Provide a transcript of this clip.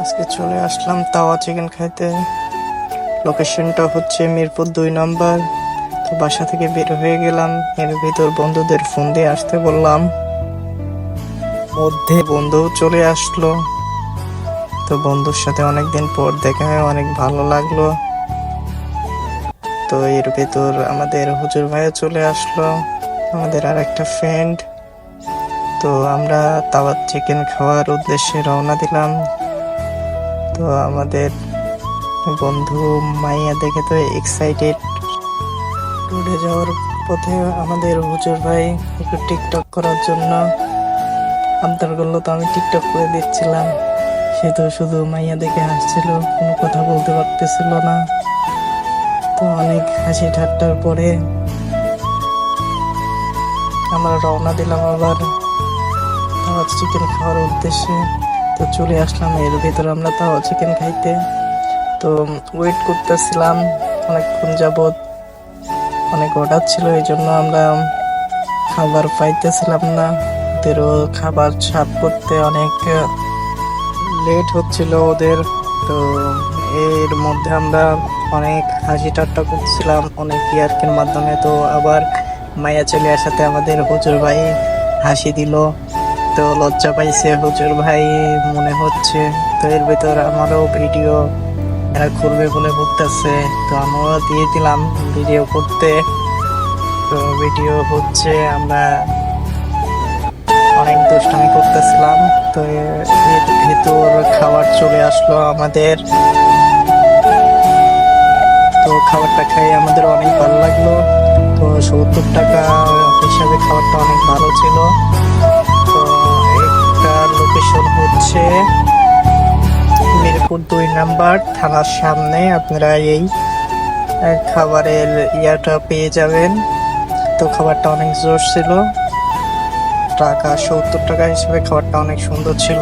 আজকে চলে আসলাম তাওয়া চিকেন খাইতে। লোকেশনটা হচ্ছে মিরপুর 2 নম্বর। তো বাসা থেকে বের হয়ে গেলাম, এর ভিতর বন্ধুদের ফোন দিয়ে আসতে বললাম, মধ্যে বন্ধু চলে আসলো। তো বন্ধুর সাথে অনেকদিন পর দেখা হয়, অনেক ভালো লাগলো। তো এর ভেতর আমাদের হুজুর ভাইয়া চলে আসলো, আমাদের আর একটা ফ্রেন্ড। তো আমরা তাওয়া চিকেন খাওয়ার উদ্দেশ্যে রওনা দিলাম। তো আমাদের বন্ধু মাইয়া দেখে তো এক্সাইটেড। টুরে যাওয়ার পথে আমাদের হুজুর ভাই একটু টিকটক করার জন্য আবদার করলো, তো আমি টিকটক করে দিচ্ছিলাম। সে তো শুধু মাইয়া দেখে হাসছিল, কোনো কথা বলতে পারতেছিল না। তো অনেক হাসি ঠাট্টার পরে আমরা রওনা দিলাম আবার তাওয়া চিকেন খাওয়ার উদ্দেশ্যে। তো চলে আসলাম এর ভিতরে আমরা তাওয়া চিকেন খাইতে। তো ওয়েট করতেছিলাম অনেকক্ষণ যাবত, অনেক অর্ডার ছিল, এই জন্য আমরা খাবার পাইতেছিলাম না। ওদেরও খাবার সার্ভ করতে অনেক লেট হচ্ছিল ওদের। তো এর মধ্যে আমরা অনেক হাসি ঠাট্টা করছিলাম, অনেক ইয়ার্কির মাধ্যমে। তো আবার মায়া চলে আসাতে আমাদের হুজুর ভাই হাসি দিল। তো লজ্জা পাইছে হুজুর ভাই মনে হচ্ছে। তো এর ভিতর আমারও ভিডিও এরা করবে বলে বলতেছে, তো আমিও দিয়ে দিলাম ভিডিও করতে। তো ভিডিও হচ্ছে, আমরা অনেক দুষ্টামি করতেছিলাম। তো এর ভেতর খাবার চলে আসলো আমাদের। তো খাবারটা খাই আমাদের অনেক ভালো লাগলো। তো 70 টাকা হিসাবে খাবারটা অনেক ভালো ছিল। তো একটা লোকেশন হচ্ছে মিরপুর 2 নম্বর থানার সামনে। আপনারা এই খাবারের ইয়াটা পেয়ে যাবেন। তো খাবারটা অনেক জোর ছিল, 70 টাকা হিসেবে খাবারটা অনেক সুন্দর ছিল।